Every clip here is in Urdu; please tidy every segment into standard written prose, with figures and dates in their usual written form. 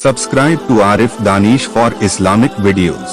Subscribe to Arif Danish for Islamic videos.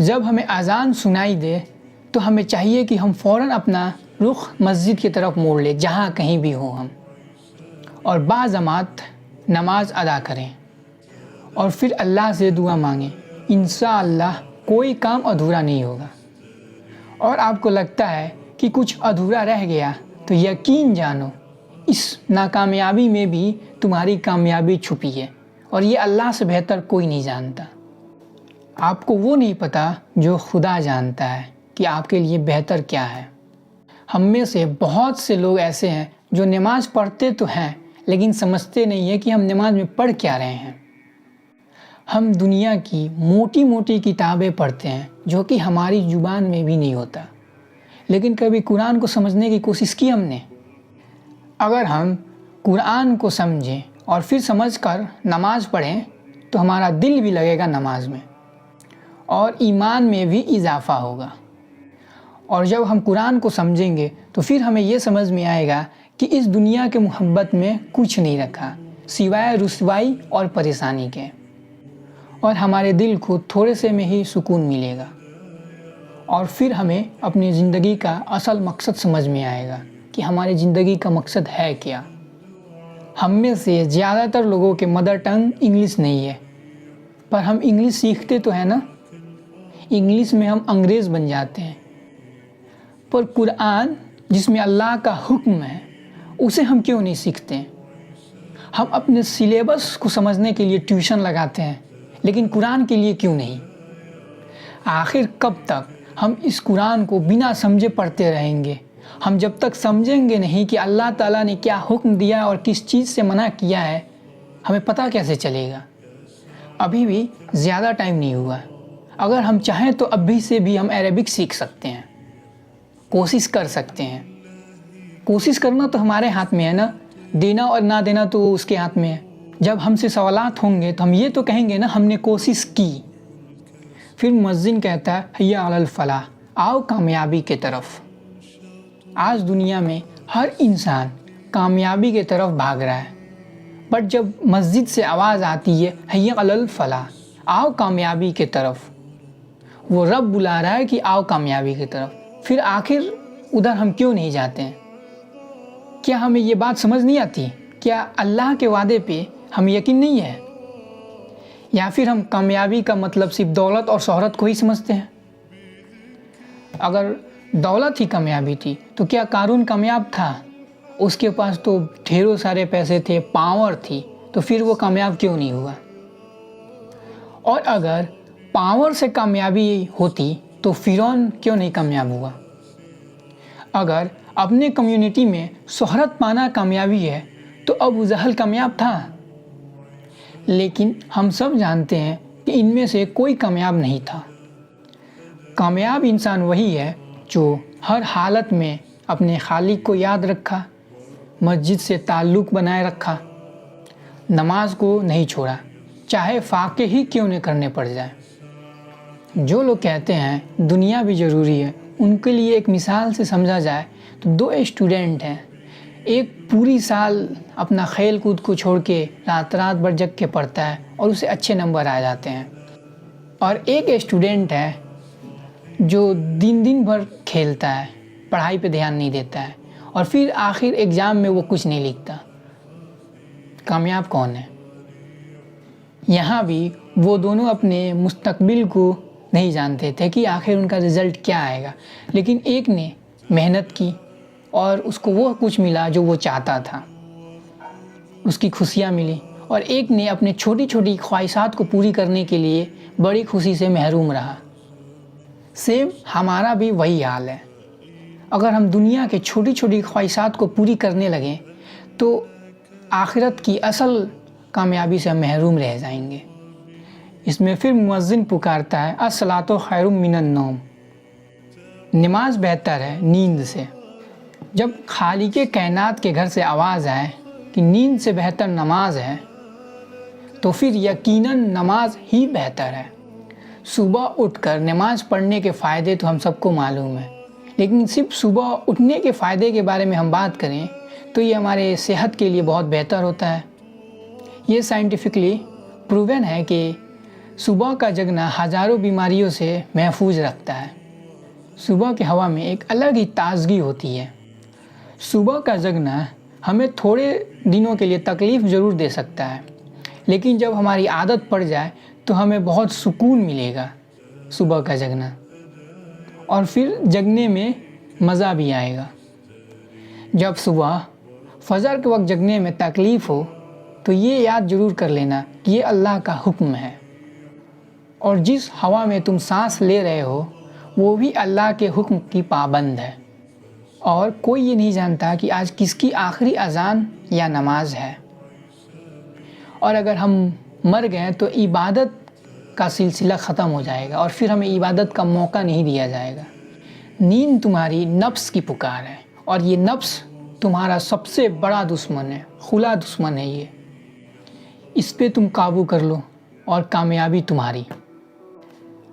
جب ہمیں اذان سنائی دے تو ہمیں چاہیے کہ ہم فوراً اپنا رخ مسجد کی طرف موڑ لیں جہاں کہیں بھی ہوں ہم، اور باجماعت نماز ادا کریں اور پھر اللہ سے دعا مانگیں۔ انشاءاللہ کوئی کام ادھورا نہیں ہوگا۔ اور آپ کو لگتا ہے کہ کچھ ادھورا رہ گیا تو یقین جانو اس ناکامیابی میں بھی تمہاری کامیابی چھپی ہے، اور یہ اللہ سے بہتر کوئی نہیں جانتا۔ آپ کو وہ نہیں پتا جو خدا جانتا ہے کہ آپ کے لیے بہتر کیا ہے۔ ہم میں سے بہت سے لوگ ایسے ہیں جو نماز پڑھتے تو ہیں لیکن سمجھتے نہیں ہیں کہ ہم نماز میں پڑھ کیا رہے ہیں۔ ہم دنیا کی موٹی موٹی کتابیں پڑھتے ہیں جو کہ ہماری زبان میں بھی نہیں ہوتا، لیکن کبھی قرآن کو سمجھنے کی کوشش کی ہم نے؟ اگر ہم قرآن کو سمجھیں اور پھر سمجھ کر نماز پڑھیں تو ہمارا دل بھی لگے گا نماز میں اور ایمان میں بھی اضافہ ہوگا۔ اور جب ہم قرآن کو سمجھیں گے تو پھر ہمیں یہ سمجھ میں آئے گا کہ اس دنیا کے محبت میں کچھ نہیں رکھا سوائے رسوائی اور پریشانی کے، اور ہمارے دل کو تھوڑے سے میں ہی سکون ملے گا، اور پھر ہمیں اپنی زندگی کا اصل مقصد سمجھ میں آئے گا کہ ہماری زندگی کا مقصد ہے کیا۔ ہم میں سے زیادہ تر لوگوں کے مدر ٹنگ انگلش نہیں ہے، پر ہم انگلش سیکھتے تو ہیں نا۔ انگلش میں ہم انگریز بن جاتے ہیں، پر قرآن جس میں اللہ کا حکم ہے اسے ہم کیوں نہیں سیکھتے ہیں؟ ہم اپنے سلیبس کو سمجھنے کے لیے ٹیوشن لگاتے ہیں لیکن قرآن کے لیے کیوں نہیں؟ آخر کب تک ہم اس قرآن کو بنا سمجھے پڑھتے رہیں گے؟ ہم جب تک سمجھیں گے نہیں کہ اللہ تعالیٰ نے کیا حکم دیا اور کس چیز سے منع کیا ہے، ہمیں پتہ کیسے چلے گا؟ ابھی بھی زیادہ ٹائم نہیں ہوا۔ اگر ہم چاہیں تو ابھی سے بھی ہم عربک سیکھ سکتے ہیں، کوشش کر سکتے ہیں۔ کوشش کرنا تو ہمارے ہاتھ میں ہے نا، دینا اور نہ دینا تو اس کے ہاتھ میں ہے۔ جب ہم سے سوالات ہوں گے تو ہم یہ تو کہیں گے نا ہم نے کوشش کی۔ پھر مؤذن کہتا ہے حیا علی الفلاح، آؤ کامیابی کے طرف۔ آج دنیا میں ہر انسان کامیابی کے طرف بھاگ رہا ہے، بٹ جب مسجد سے آواز آتی ہے حیا علی الفلاح، آؤ کامیابی کے طرف، وہ رب بلا رہا ہے کہ آؤ کامیابی کی طرف، پھر آخر ادھر ہم کیوں نہیں جاتے ہیں؟ کیا ہمیں یہ بات سمجھ نہیں آتی؟ کیا اللہ کے وعدے پہ ہمیں یقین نہیں ہے؟ یا پھر ہم کامیابی کا مطلب صرف دولت اور شہرت کو ہی سمجھتے ہیں؟ اگر دولت ہی کامیابی تھی تو کیا قارون کامیاب تھا؟ اس کے پاس تو ڈھیروں سارے پیسے تھے، پاور تھی، تو پھر وہ کامیاب کیوں نہیں ہوا؟ اور اگر پاور سے کامیابی ہوتی تو فرعون کیوں نہیں کامیاب ہوا؟ اگر اپنے کمیونٹی میں شہرت پانا کامیابی ہے تو ابو جہل کامیاب تھا؟ لیکن ہم سب جانتے ہیں کہ ان میں سے کوئی کامیاب نہیں تھا۔ کامیاب انسان وہی ہے جو ہر حالت میں اپنے خالق کو یاد رکھا، مسجد سے تعلق بنائے رکھا، نماز کو نہیں چھوڑا، چاہے فاقے ہی کیوں نہ کرنے پڑ جائے۔ جو لوگ کہتے ہیں دنیا بھی ضروری ہے، ان کے لیے ایک مثال سے سمجھا جائے تو دو اسٹوڈنٹ ہیں، ایک پوری سال اپنا کھیل کود کو چھوڑ کے رات بھر جگ کے پڑھتا ہے اور اسے اچھے نمبر آ جاتے ہیں، اور ایک اسٹوڈنٹ ہے جو دن بھر کھیلتا ہے، پڑھائی پہ دھیان نہیں دیتا ہے، اور پھر آخر ایگزام میں وہ کچھ نہیں لکھتا۔ کامیاب کون ہے؟ یہاں بھی وہ دونوں اپنے مستقبل کو نہیں جانتے تھے کہ آخر ان کا رزلٹ کیا آئے گا، لیکن ایک نے محنت کی اور اس کو وہ کچھ ملا جو وہ چاہتا تھا، اس کی خوشیاں ملی، اور ایک نے اپنے چھوٹی چھوٹی خواہشات کو پوری کرنے کے لیے بڑی خوشی سے محروم رہا۔ سیم ہمارا بھی وہی حال ہے۔ اگر ہم دنیا کے چھوٹی چھوٹی خواہشات کو پوری کرنے لگیں تو آخرت کی اصل کامیابی سے ہم محروم رہ جائیں گے۔ اس میں پھر مؤذن پکارتا ہے الصلاۃ خیر من النوم، نماز بہتر ہے نیند سے۔ جب خالق کائنات کے گھر سے آواز آئے کہ نیند سے بہتر نماز ہے تو پھر یقیناً نماز ہی بہتر ہے۔ صبح اٹھ کر نماز پڑھنے کے فائدے تو ہم سب کو معلوم ہیں، لیکن صرف صبح اٹھنے کے فائدے کے بارے میں ہم بات کریں تو یہ ہمارے صحت کے لیے بہت بہتر ہوتا ہے۔ یہ سائنٹیفکلی پروون ہے کہ صبح کا جگنا ہزاروں بیماریوں سے محفوظ رکھتا ہے۔ صبح کی ہوا میں ایک الگ ہی تازگی ہوتی ہے۔ صبح کا جگنا ہمیں تھوڑے دنوں کے لیے تکلیف ضرور دے سکتا ہے، لیکن جب ہماری عادت پڑ جائے تو ہمیں بہت سکون ملے گا صبح کا جگنا، اور پھر جگنے میں مزہ بھی آئے گا۔ جب صبح فجر کے وقت جگنے میں تکلیف ہو تو یہ یاد ضرور کر لینا کہ یہ اللہ کا حکم ہے، اور جس ہوا میں تم سانس لے رہے ہو وہ بھی اللہ کے حکم کی پابند ہے، اور کوئی یہ نہیں جانتا کہ آج کس کی آخری اذان یا نماز ہے، اور اگر ہم مر گئے تو عبادت کا سلسلہ ختم ہو جائے گا اور پھر ہمیں عبادت کا موقع نہیں دیا جائے گا۔ نیند تمہاری نفس کی پکار ہے، اور یہ نفس تمہارا سب سے بڑا دشمن ہے، کھلا دشمن ہے یہ۔ اس پہ تم قابو کر لو اور کامیابی تمہاری۔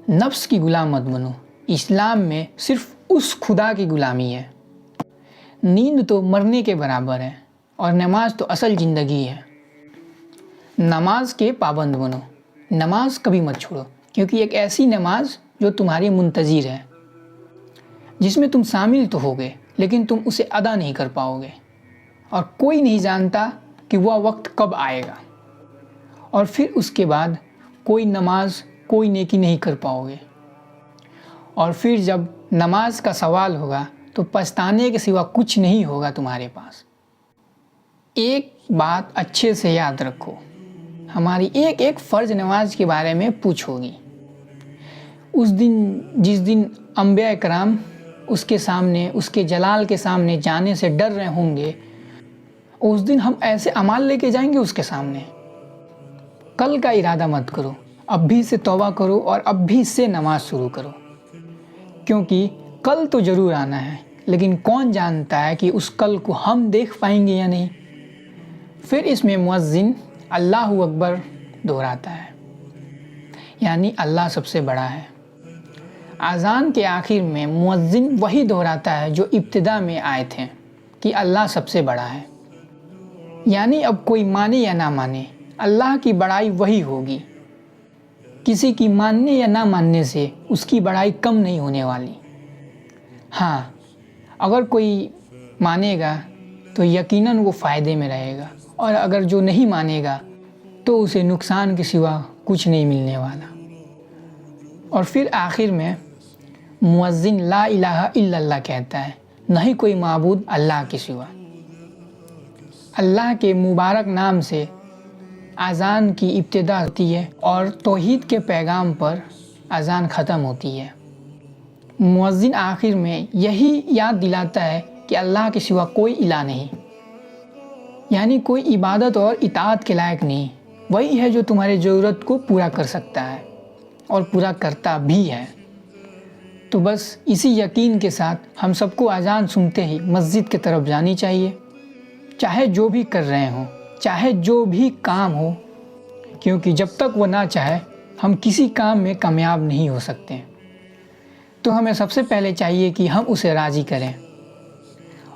نفس کی غلام مت بنو۔ اسلام میں صرف اس خدا کی غلامی ہے۔ نیند تو مرنے کے برابر ہے، اور نماز تو اصل زندگی ہے۔ نماز کے پابند بنو، نماز کبھی مت چھوڑو، کیونکہ ایک ایسی نماز جو تمہاری منتظر ہے، جس میں تم شامل تو ہوگے لیکن تم اسے ادا نہیں کر پاؤ گے، اور کوئی نہیں جانتا کہ وہ وقت کب آئے گا، اور پھر اس کے بعد کوئی نماز کوئی نیکی نہیں کر پاؤ گے، اور پھر جب نماز کا سوال ہوگا تو پچھتانے کے سوا کچھ نہیں ہوگا تمہارے پاس۔ ایک بات اچھے سے یاد رکھو، ہماری ایک ایک فرض نماز کے بارے میں پوچھو گی۔ اس دن جس دن انبیاء کرام اس کے سامنے، اس کے جلال کے سامنے جانے سے ڈر رہے ہوں گے، اس دن ہم ایسے اعمال لے کے جائیں گے اس کے سامنے۔ کل کا ارادہ مت کرو، اب بھی سے توبہ کرو اور اب بھی سے نماز شروع کرو، کیونکہ کل تو ضرور آنا ہے، لیکن کون جانتا ہے کہ اس کل کو ہم دیکھ پائیں گے یا نہیں۔ پھر اس میں مؤذن اللہ اکبر دہراتا ہے، یعنی اللہ سب سے بڑا ہے۔ اذان کے آخر میں مؤذن وہی دہراتا ہے جو ابتدا میں آئے تھے کہ اللہ سب سے بڑا ہے، یعنی اب کوئی مانے یا نہ مانے اللہ کی بڑائی وہی ہوگی۔ کسی کی ماننے یا نہ ماننے سے اس کی بڑائی کم نہیں ہونے والی۔ ہاں، اگر کوئی مانے گا تو یقیناً وہ فائدے میں رہے گا، اور اگر جو نہیں مانے گا تو اسے نقصان کے سوا کچھ نہیں ملنے والا۔ اور پھر آخر میں مؤذن لا الہ الا اللہ کہتا ہے، نہیں کوئی معبود اللہ کے سوا۔ اللہ کے مبارک نام سے اذان کی ابتدا ہوتی ہے اور توحید کے پیغام پر اذان ختم ہوتی ہے۔ مؤذن آخر میں یہی یاد دلاتا ہے کہ اللہ کے سوا کوئی الہ نہیں، یعنی کوئی عبادت اور اطاعت کے لائق نہیں، وہی ہے جو تمہاری ضرورت کو پورا کر سکتا ہے اور پورا کرتا بھی ہے۔ تو بس اسی یقین کے ساتھ ہم سب کو اذان سنتے ہی مسجد کی طرف جانی چاہیے، چاہے جو بھی کر رہے ہوں، چاہے جو بھی کام ہو، کیونکہ جب تک وہ نہ چاہے ہم کسی کام میں کامیاب نہیں ہو سکتے۔ تو ہمیں سب سے پہلے چاہیے کہ ہم اسے راضی کریں،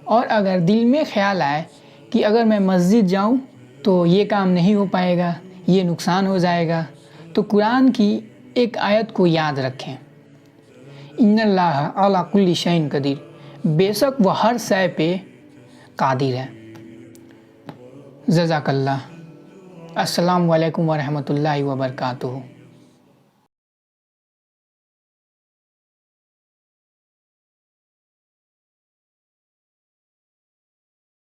اور اگر دل میں خیال آئے کہ اگر میں مسجد جاؤں تو یہ کام نہیں ہو پائے گا، یہ نقصان ہو جائے گا، تو قرآن کی ایک آیت کو یاد رکھیں، ان اللہ علی کل شیء قدیر، بے شک وہ ہر شے پہ قادر ہے۔ جزاک اللہ۔ السلام علیکم ورحمۃ اللہ وبرکاتہ۔